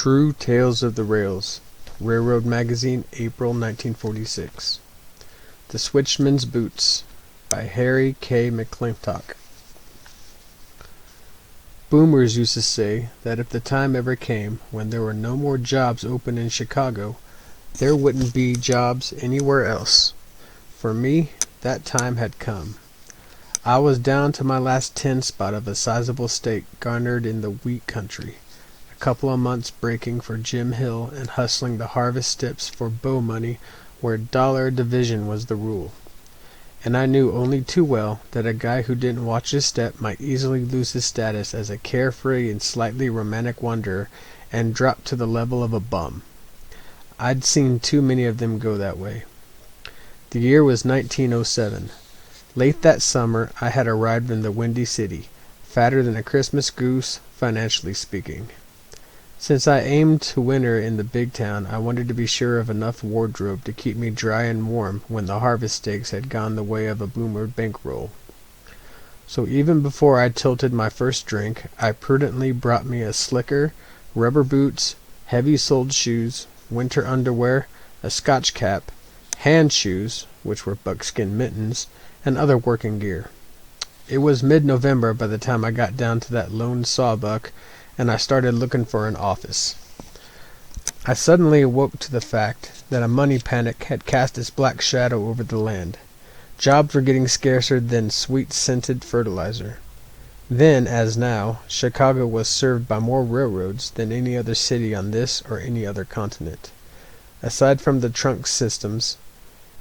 True Tales of the Rails. Railroad Magazine, April 1946. The Switchman's Boots by Harry K. McClintock. Boomers used to say that if the time ever came when there were no more jobs open in Chicago, there wouldn't be jobs anywhere else. For me, that time had come. I was down to my last 10 spot of a sizable stake garnered in the wheat country. A couple of months breaking for Jim Hill and hustling the harvest steps for bow money where dollar division was the rule. And I knew only too well that a guy who didn't watch his step might easily lose his status as a carefree and slightly romantic wanderer and drop to the level of a bum. I'd seen too many of them go that way. The year was 1907. Late that summer I had arrived in the Windy City, fatter than a Christmas goose, financially speaking. Since I aimed to winter in the big town, I wanted to be sure of enough wardrobe to keep me dry and warm when the harvest stakes had gone the way of a boomer bankroll. So even before I tilted my first drink, I prudently brought me a slicker, rubber boots, heavy-soled shoes, winter underwear, a Scotch cap, hand shoes, which were buckskin mittens, and other working gear. It was mid-November by the time I got down to that lone sawbuck, and I started looking for an office. I suddenly awoke to the fact that a money panic had cast its black shadow over the land. Jobs were getting scarcer than sweet-scented fertilizer. Then, as now, Chicago was served by more railroads than any other city on this or any other continent. Aside from the trunk systems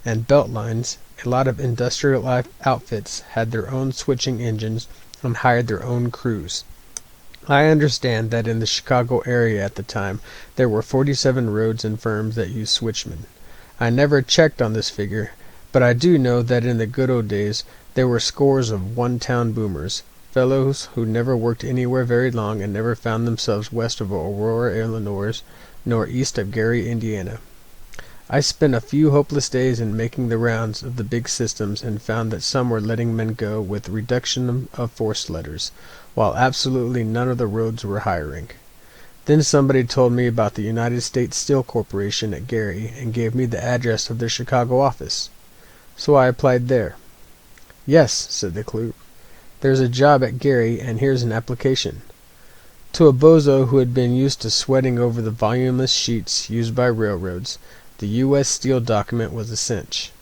and belt lines, a lot of industrial outfits had their own switching engines and hired their own crews. I understand that in the Chicago area at the time there were 47 roads and firms that used switchmen. I never checked on this figure, but I do know that in the good old days there were scores of one-town boomers, fellows who never worked anywhere very long and never found themselves west of Aurora, Illinois, nor east of Gary, Indiana. I spent a few hopeless days in making the rounds of the big systems and found that some were letting men go with reduction of force letters, while absolutely none of the roads were hiring. Then somebody told me about the United States Steel Corporation at Gary and gave me the address of their Chicago office. So I applied there. "Yes," said the clerk, "there's a job at Gary, and here's an application." To a bozo who had been used to sweating over the voluminous sheets used by railroads, the U.S. Steel document was a cinch.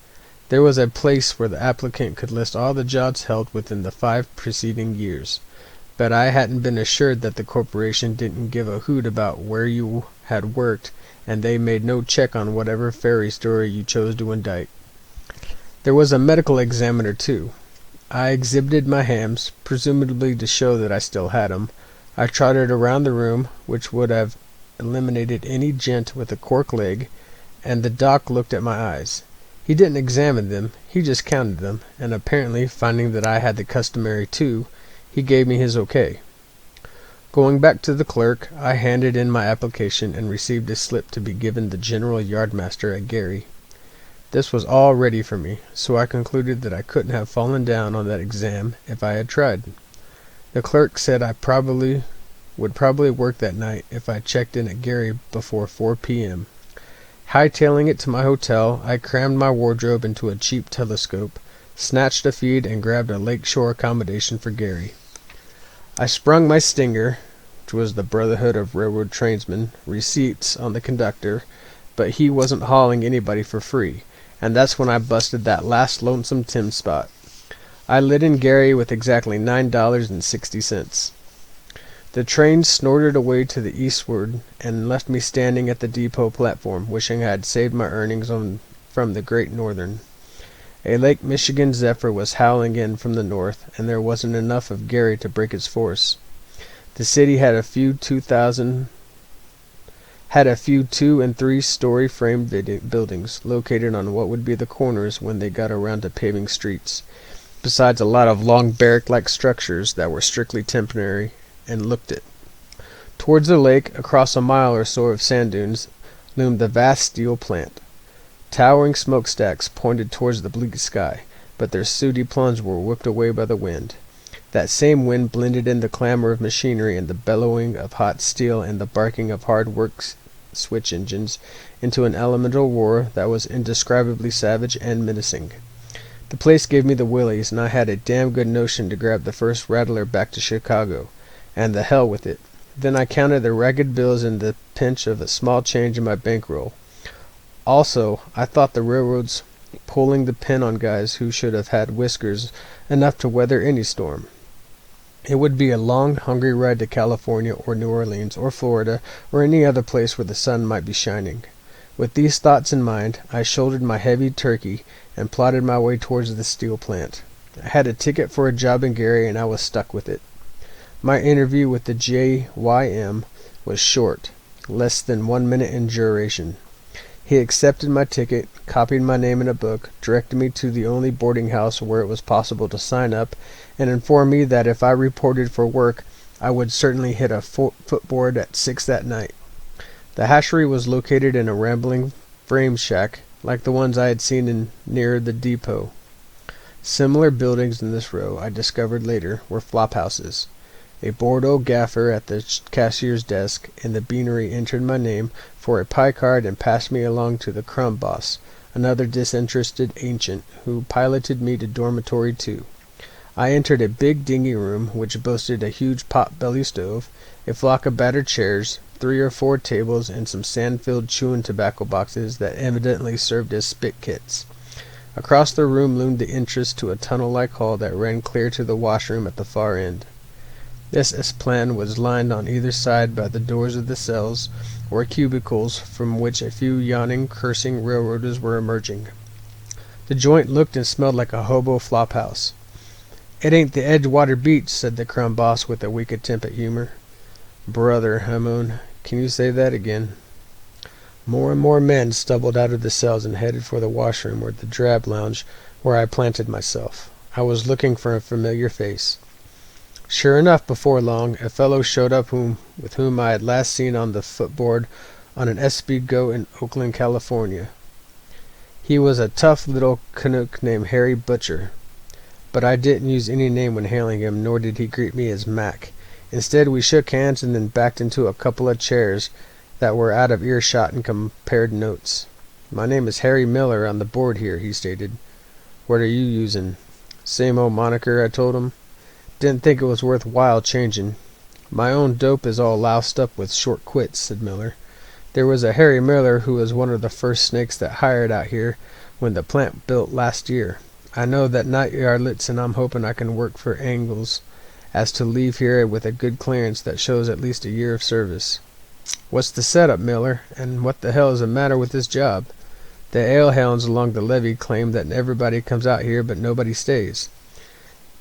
There was a place where the applicant could list all the jobs held within the 5 preceding years. But I hadn't been assured that the corporation didn't give a hoot about where you had worked, and they made no check on whatever fairy story you chose to indict. There was a medical examiner, too. I exhibited my hams, presumably to show that I still had 'em. I trotted around the room, which would have eliminated any gent with a cork leg, and the doc looked at my eyes. He didn't examine them, he just counted them, and apparently finding that I had the customary 2, he gave me his okay. Going back to the clerk, I handed in my application and received a slip to be given the general yardmaster at Gary. This was all ready for me, so I concluded that I couldn't have fallen down on that exam if I had tried. The clerk said I would probably work that night if I checked in at Gary before 4 p.m. Hightailing it to my hotel, I crammed my wardrobe into a cheap telescope, snatched a feed, and grabbed a lakeshore accommodation for Gary. I sprung my stinger, which was the Brotherhood of Railroad Trainsmen, receipts on the conductor, but he wasn't hauling anybody for free, and that's when I busted that last lonesome Tim spot. I lit in Gary with exactly $9.60. The train snorted away to the eastward and left me standing at the depot platform, wishing I had saved my earnings from the Great Northern. A Lake Michigan zephyr was howling in from the north, and there wasn't enough of Gary to break its force. The city had a few 2 and 3 story framed buildings located on what would be the corners when they got around to paving streets, besides a lot of long barrack-like structures that were strictly temporary and looked it. Towards the lake, across a mile or so of sand dunes, loomed the vast steel plant. Towering smokestacks pointed towards the bleak sky, but their sooty plumes were whipped away by the wind. That same wind blended in the clamor of machinery and the bellowing of hot steel and the barking of hard-work switch engines into an elemental roar that was indescribably savage and menacing. The place gave me the willies, and I had a damn good notion to grab the first rattler back to Chicago, and the hell with it. Then I counted the ragged bills and the pinch of a small change in my bankroll. Also, I thought the railroads pulling the pin on guys who should have had whiskers enough to weather any storm. It would be a long, hungry ride to California or New Orleans or Florida or any other place where the sun might be shining. With these thoughts in mind, I shouldered my heavy turkey and plodded my way towards the steel plant. I had a ticket for a job in Gary, and I was stuck with it. My interview with the JYM was short, less than 1 minute in duration. He accepted my ticket, copied my name in a book, directed me to the only boarding house where it was possible to sign up, and informed me that if I reported for work, I would certainly hit a footboard at 6 that night. The hatchery was located in a rambling frame shack, like the ones I had seen near the depot. Similar buildings in this row, I discovered later, were flop houses. A bored old gaffer at the cashier's desk in the beanery entered my name for a pie card and passed me along to the crumb boss, another disinterested ancient, who piloted me to dormitory 2. I entered a big dingy room which boasted a huge pot-belly stove, a flock of battered chairs, 3 or 4 tables, and some sand-filled chewing tobacco boxes that evidently served as spit kits. Across the room loomed the entrance to a tunnel-like hall that ran clear to the washroom at the far end. This plan was lined on either side by the doors of the cells or cubicles from which a few yawning, cursing railroaders were emerging. The joint looked and smelled like a hobo flophouse. "It ain't the Edgewater Beach," said the crumb boss with a weak attempt at humor. "Brother," I moaned, "can you say that again?" More and more men stumbled out of the cells and headed for the washroom or the drab lounge where I planted myself. I was looking for a familiar face. Sure enough, before long, a fellow showed up with whom I had last seen on the footboard on an S-Speed Go in Oakland, California. He was a tough little Canuck named Harry Butcher, but I didn't use any name when hailing him, nor did he greet me as Mac. Instead, we shook hands and then backed into a couple of chairs that were out of earshot and compared notes. "My name is Harry Miller on the board here," he stated. "What are you using?" "Same old moniker," I told him. "Didn't think it was worth while changing." "My own dope is all loused up with short quits," said Miller. "There was a Harry Miller who was one of the first snakes that hired out here when the plant built last year. I know that night yardlets, and I'm hoping I can work for angles as to leave here with a good clearance that shows at least a year of service." "What's the setup, Miller, and what the hell is the matter with this job? The alehounds along the levee claim that everybody comes out here but nobody stays."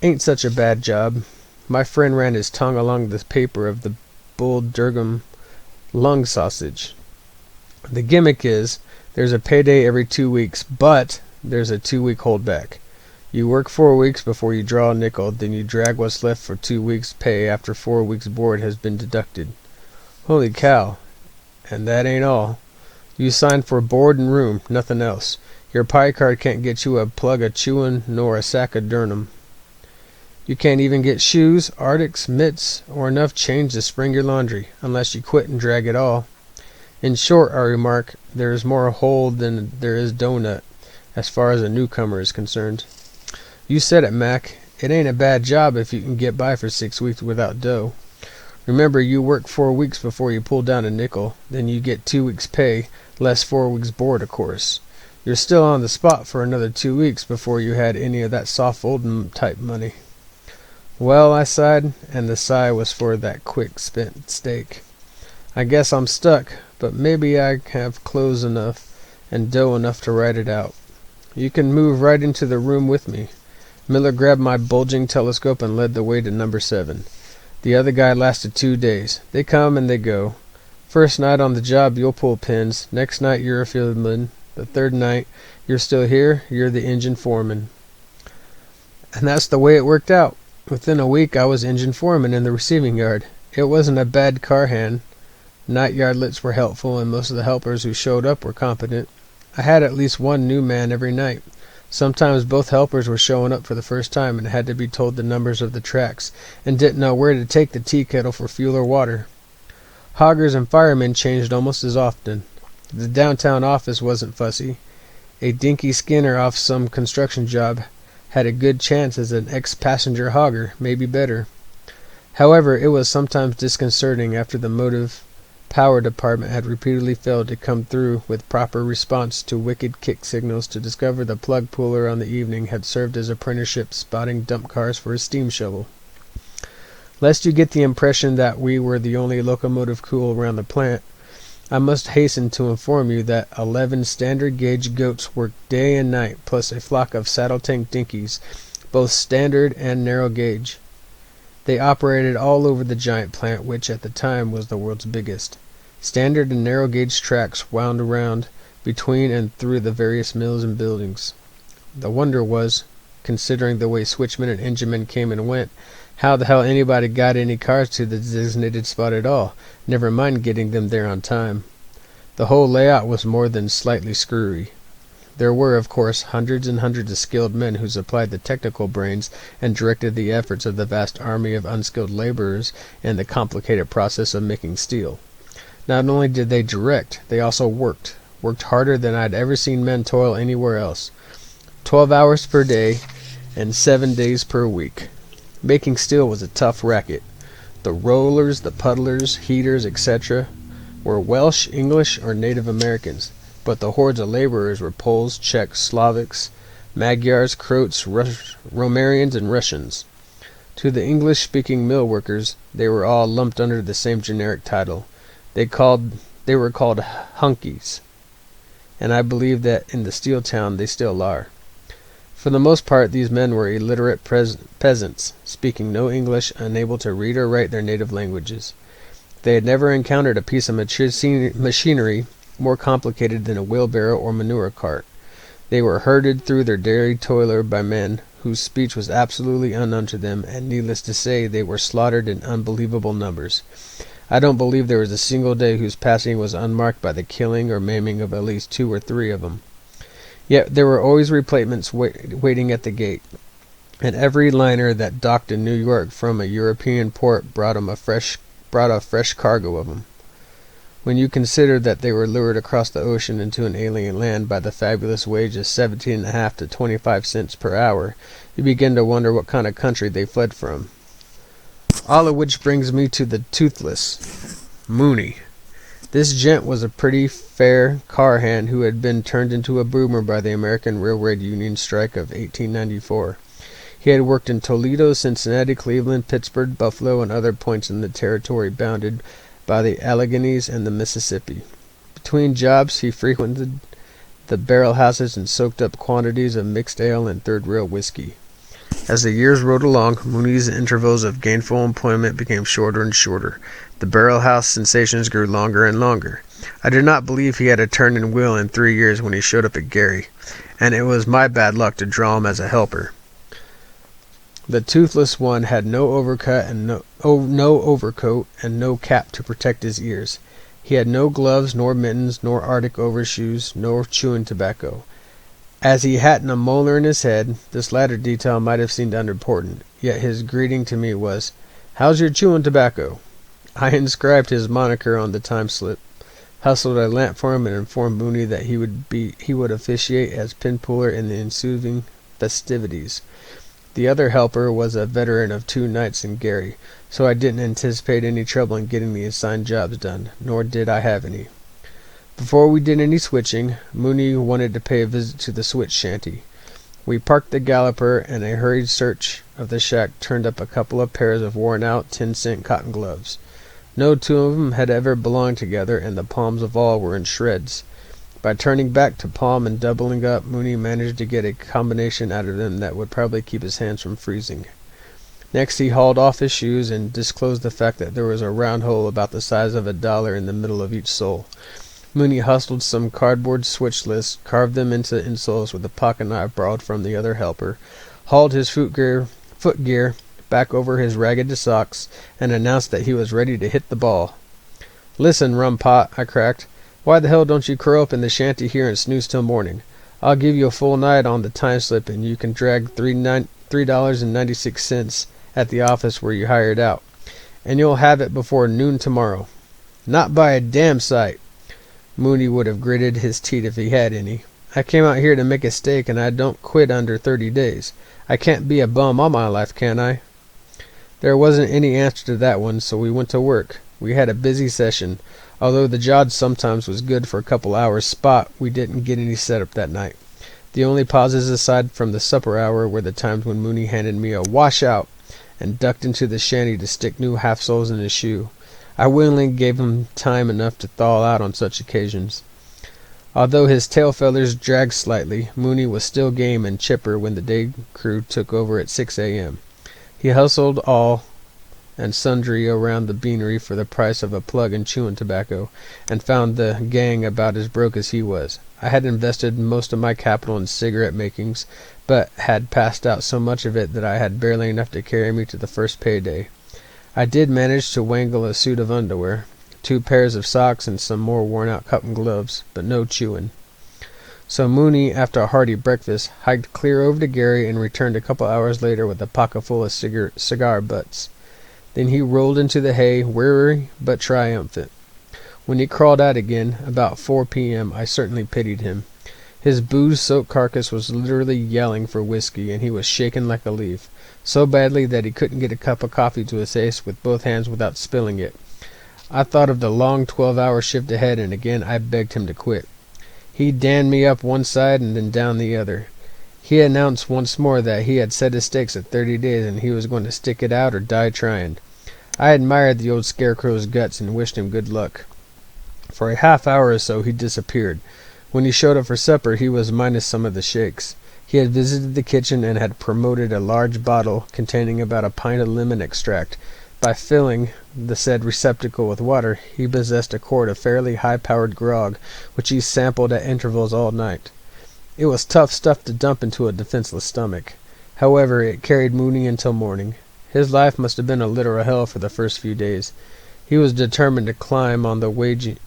"Ain't such a bad job. My friend ran his tongue along the paper of the Bull Durgam lung sausage. The gimmick is, there's a payday every 2 weeks, but there's a 2-week holdback. You work 4 weeks before you draw a nickel, then you drag what's left for 2 weeks' pay after 4 weeks' board has been deducted." "Holy cow. And that ain't all. You signed for board and room, nothing else. Your pie card can't get you a plug of chewin' nor a sack of durnum. You can't even get shoes, arctics, mitts, or enough change to spring your laundry, unless you quit and drag it all. In short," I remarked, "there is more hole than there is doughnut, as far as a newcomer is concerned." "You said it, Mac. It ain't a bad job if you can get by for 6 weeks without dough. Remember, you work 4 weeks before you pull down a nickel, then you get 2 weeks' pay, less 4 weeks' board, of course. You're still on the spot for another 2 weeks before you had any of that soft folding type money." "Well," I sighed, and the sigh was for that quick spent steak. "I guess I'm stuck, but maybe I have clothes enough and dough enough to ride it out. You can move right into the room with me." Miller grabbed my bulging telescope and led the way to number 7. The other guy lasted 2 days. They come and they go. First night on the job, you'll pull pins. Next night, you're a fieldman. The third night, you're still here. You're the engine foreman. And that's the way it worked out. Within a week, I was engine foreman in the receiving yard. It wasn't a bad car hand. Night yardlets were helpful, and most of the helpers who showed up were competent. I had at least one new man every night. Sometimes both helpers were showing up for the first time and had to be told the numbers of the tracks, and didn't know where to take the tea kettle for fuel or water. Hoggers and firemen changed almost as often. The downtown office wasn't fussy. A dinky skinner off some construction job had a good chance as an ex-passenger hogger, maybe better. However, it was sometimes disconcerting after the motive power department had repeatedly failed to come through with proper response to wicked kick signals to discover the plug puller on the evening had served as apprenticeship spotting dump cars for a steam shovel. Lest you get the impression that we were the only locomotive crew around the plant, I must hasten to inform you that 11 standard gauge goats worked day and night, plus a flock of saddle tank dinkies, both standard and narrow gauge. They operated all over the giant plant, which at the time was the world's biggest. Standard and narrow gauge tracks wound around between and through the various mills and buildings. The wonder was, considering the way switchmen and enginemen came and went, how the hell anybody got any cars to the designated spot at all, never mind getting them there on time. The whole layout was more than slightly screwy. There were, of course, hundreds and hundreds of skilled men who supplied the technical brains and directed the efforts of the vast army of unskilled laborers in the complicated process of making steel. Not only did they direct, they also worked harder than I'd ever seen men toil anywhere else. 12 hours per day and 7 days per week. Making steel was a tough racket. The rollers, the puddlers, heaters, etc. were Welsh, English, or Native Americans, but the hordes of laborers were Poles, Czechs, Slovaks, Magyars, Croats, Romanians, and Russians. To the English-speaking mill workers, they were all lumped under the same generic title. They were called hunkies, and I believe that in the steel town they still are. For the most part, these men were illiterate peasants, speaking no English, unable to read or write their native languages. They had never encountered a piece of machinery more complicated than a wheelbarrow or manure cart. They were herded through their daily toiler by men whose speech was absolutely unknown to them, and needless to say, they were slaughtered in unbelievable numbers. I don't believe there was a single day whose passing was unmarked by the killing or maiming of at least 2 or 3 of them. Yet there were always replacements waiting at the gate, and every liner that docked in New York from a European port brought a fresh cargo of them. When you consider that they were lured across the ocean into an alien land by the fabulous wage of 17.5 to 25 cents per hour, you begin to wonder what kind of country they fled from. All of which brings me to the toothless, Mooney. This gent was a pretty fair car hand who had been turned into a boomer by the American Railroad Union strike of 1894. He had worked in Toledo, Cincinnati, Cleveland, Pittsburgh, Buffalo, and other points in the territory bounded by the Alleghenies and the Mississippi. Between jobs, he frequented the barrel houses and soaked up quantities of mixed ale and third-rail whiskey. As the years rode along, Mooney's intervals of gainful employment became shorter and shorter. The barrel house sensations grew longer and longer. I do not believe he had a turn in wheel in 3 years when he showed up at Gary, and it was my bad luck to draw him as a helper. The toothless one had no overcoat and no cap to protect his ears. He had no gloves, nor mittens, nor Arctic overshoes, nor chewing tobacco. As he hadn't a molar in his head, this latter detail might have seemed unimportant, yet his greeting to me was, "How's your chewing tobacco?" I inscribed his moniker on the time slip, hustled a lamp for him, and informed Mooney that he would officiate as pin puller in the ensuing festivities. The other helper was a veteran of 2 nights in Gary, so I didn't anticipate any trouble in getting the assigned jobs done, nor did I have any. Before we did any switching, Mooney wanted to pay a visit to the switch shanty. We parked the Galloper, and a hurried search of the shack turned up a couple of pairs of worn-out 10-cent cotton gloves. No 2 of them had ever belonged together, and the palms of all were in shreds. By turning back to palm and doubling up, Mooney managed to get a combination out of them that would probably keep his hands from freezing. Next he hauled off his shoes and disclosed the fact that there was a round hole about the size of $1 in the middle of each sole. Mooney hustled some cardboard switch lists, carved them into insoles with a pocket knife borrowed from the other helper, hauled his foot gear back over his ragged socks, and announced that he was ready to hit the ball. "Listen, rum pot," I cracked. "Why the hell don't you curl up in the shanty here and snooze till morning? I'll give you a full night on the time slip, and you can drag $3.96 at the office where you hired out, and you'll have it before noon tomorrow." "Not by a damn sight." Mooney would have gritted his teeth if he had any. "I came out here to make a stake, and I don't quit under 30 days. I can't be a bum all my life, can I?" There wasn't any answer to that one, so we went to work. We had a busy session. Although the job sometimes was good for a couple hours spot, we didn't get any setup that night. The only pauses aside from the supper hour were the times when Mooney handed me a "wash-out" and ducked into the shanty to stick new half-soles in his shoe. I willingly gave him time enough to thaw out on such occasions. Although his tail feathers dragged slightly, Mooney was still game and chipper when the day crew took over at 6 a.m. He hustled all and sundry around the beanery for the price of a plug and chewing tobacco, and found the gang about as broke as he was. I had invested most of my capital in cigarette makings, but had passed out so much of it that I had barely enough to carry me to the first payday. I did manage to wangle a suit of underwear, 2 pairs of socks, and some more worn-out cotton gloves, but no chewing. So Mooney, after a hearty breakfast, hiked clear over to Gary and returned a couple hours later with a pocket full of cigar butts. Then he rolled into the hay, weary but triumphant. When he crawled out again, about 4 p.m., I certainly pitied him. His booze-soaked carcass was literally yelling for whiskey, and he was shaking like a leaf, so badly that he couldn't get a cup of coffee to his face with both hands without spilling it. I thought of the long 12-hour shift ahead, and again I begged him to quit. He damned me up one side and then down the other. He announced once more that he had set his stakes at 30 days, and he was going to stick it out or die trying. I admired the old scarecrow's guts and wished him good luck. For a half hour or so he disappeared. When he showed up for supper, he was minus some of the shakes. He had visited the kitchen and had promoted a large bottle containing about a pint of lemon extract. By filling the said receptacle with water, he possessed a quart of fairly high-powered grog, which he sampled at intervals all night. It was tough stuff to dump into a defenseless stomach. However, it carried Mooney until morning. His life must have been a literal hell for the first few days. He was determined to climb on the wagon,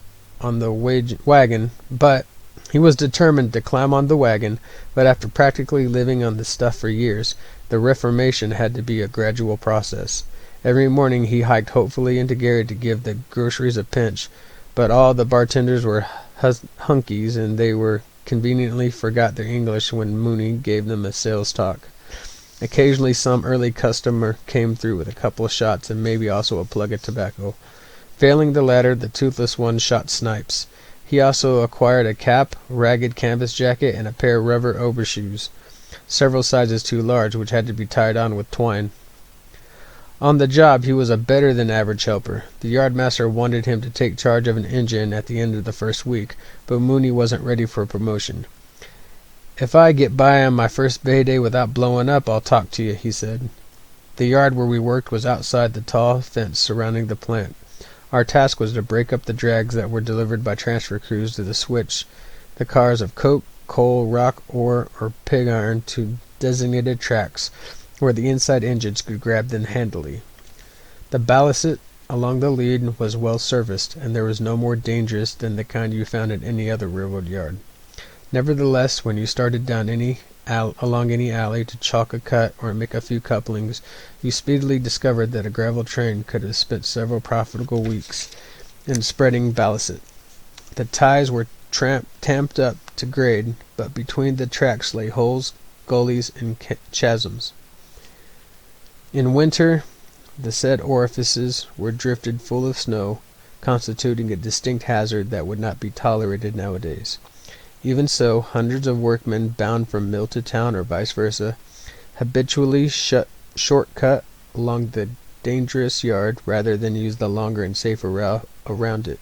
but after practically living on the stuff for years, the reformation had to be a gradual process. Every morning he hiked hopefully into Gary to give the groceries a pinch, but all the bartenders were hunkies, and they were conveniently forgot their English when Mooney gave them a sales talk. Occasionally some early customer came through with a couple of shots and maybe also a plug of tobacco. Failing the latter, the toothless one shot snipes. He also acquired a cap, ragged canvas jacket, and a pair of rubber overshoes, several sizes too large, which had to be tied on with twine. On the job he was a better than average helper. The yardmaster wanted him to take charge of an engine at the end of the first week, but Mooney wasn't ready for promotion. "If I get by on my first bay day without blowing up, I'll talk to you," he said. The yard where we worked was outside the tall fence surrounding the plant. Our task was to break up the drags that were delivered by transfer crews to the switch the cars of coke, coal, rock, ore, or pig iron to designated tracks where the inside engines could grab them handily. The ballast along the lead was well serviced, and there was no more dangerous than the kind you found in any other railroad yard. Nevertheless, when you started down along any alley to chalk a cut or make a few couplings, you speedily discovered that a gravel train could have spent several profitable weeks in spreading ballast. The ties were tamped up to grade, but between the tracks lay holes, gullies, and chasms. In winter, the said orifices were drifted full of snow, constituting a distinct hazard that would not be tolerated nowadays. Even so, hundreds of workmen bound from mill to town or vice versa habitually short-cut along the dangerous yard rather than use the longer and safer route around it.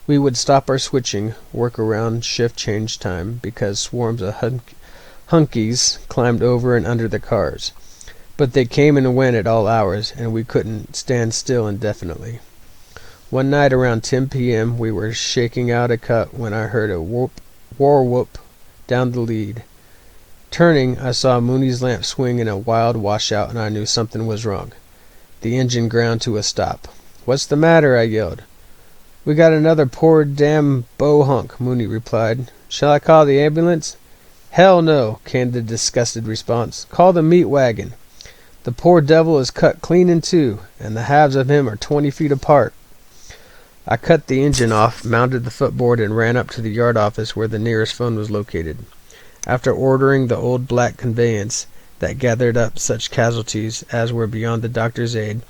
We would stop our switching, work around shift change time, because swarms of hunkies climbed over and under the cars. But they came and went at all hours, and we couldn't stand still indefinitely. One night around 10 p.m. we were shaking out a cut when I heard a war whoop down the lead. Turning, I saw Mooney's lamp swing in a wild washout, and I knew something was wrong. The engine ground to a stop. "What's the matter?" I yelled. "We got another poor damn bow hunk," Mooney replied. "Shall I call the ambulance?" "Hell no," came the disgusted response. "Call the meat wagon. The poor devil is cut clean in two, and the halves of him are 20 feet apart." I cut the engine off, mounted the footboard, and ran up to the yard office where the nearest phone was located. After ordering the old black conveyance that gathered up such casualties as were beyond the doctor's aid,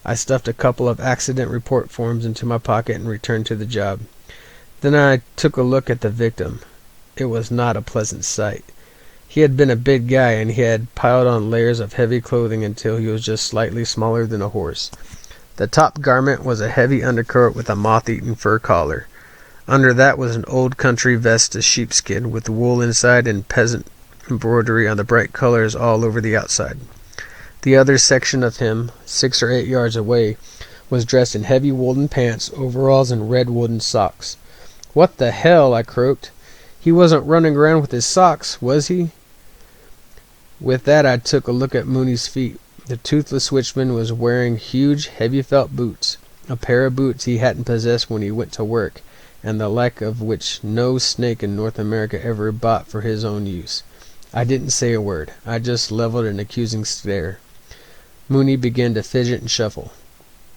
I stuffed a couple of accident report forms into my pocket and returned to the job. Then I took a look at the victim. It was not a pleasant sight. He had been a big guy, and he had piled on layers of heavy clothing until he was just slightly smaller than a horse. The top garment was a heavy undercoat with a moth-eaten fur collar. Under that was an old country vest of sheepskin with wool inside and peasant embroidery on the bright colors all over the outside. The other section of him, 6 or 8 yards away, was dressed in heavy woolen pants, overalls, and red woolen socks. "What the hell?" I croaked. "He wasn't running around with his socks, was he?" With that I took a look at Mooney's feet. The toothless switchman was wearing huge, heavy felt boots, a pair of boots he hadn't possessed when he went to work, and the like of which no snake in North America ever bought for his own use. I didn't say a word. I just leveled an accusing stare. Mooney began to fidget and shuffle.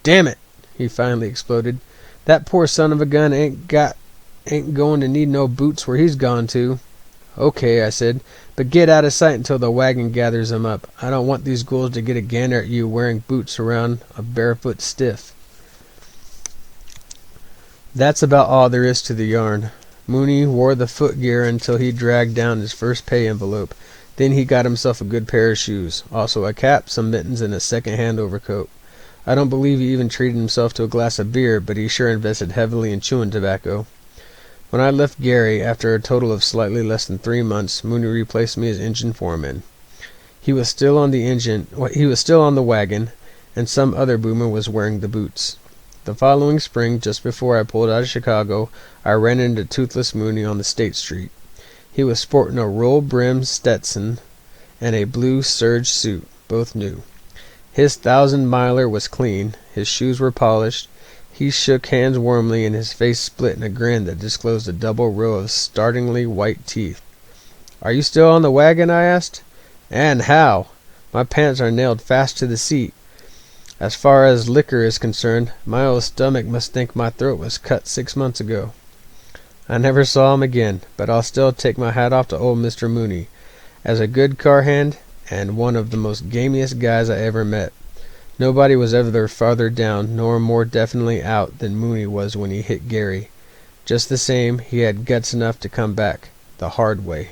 "Damn it!" he finally exploded. "That poor son of a gun ain't going to need no boots where he's gone to." "Okay," I said, "but get out of sight until the wagon gathers him up. I don't want these ghouls to get a gander at you wearing boots around a barefoot stiff." That's about all there is to the yarn. Mooney wore the footgear until he dragged down his first pay envelope. Then he got himself a good pair of shoes, also a cap, some mittens, and a second-hand overcoat. I don't believe he even treated himself to a glass of beer, but he sure invested heavily in chewing tobacco. When I left Gary, after a total of slightly less than 3 months, Mooney replaced me as engine foreman. He was still on the wagon, and some other boomer was wearing the boots. The following spring, just before I pulled out of Chicago, I ran into Toothless Mooney on the State Street. He was sporting a roll-brimmed Stetson and a blue serge suit, both new. His 1,000-miler was clean, his shoes were polished. He shook hands warmly, and his face split in a grin that disclosed a double row of startlingly white teeth. "Are you still on the wagon?" I asked. "And how? My pants are nailed fast to the seat. As far as liquor is concerned, my old stomach must think my throat was cut 6 months ago." I never saw him again, but I'll still take my hat off to old Mr. Mooney as a good car hand and one of the most gamiest guys I ever met. Nobody was ever farther down nor more definitely out than Mooney was when he hit Gary. Just the same, he had guts enough to come back the hard way.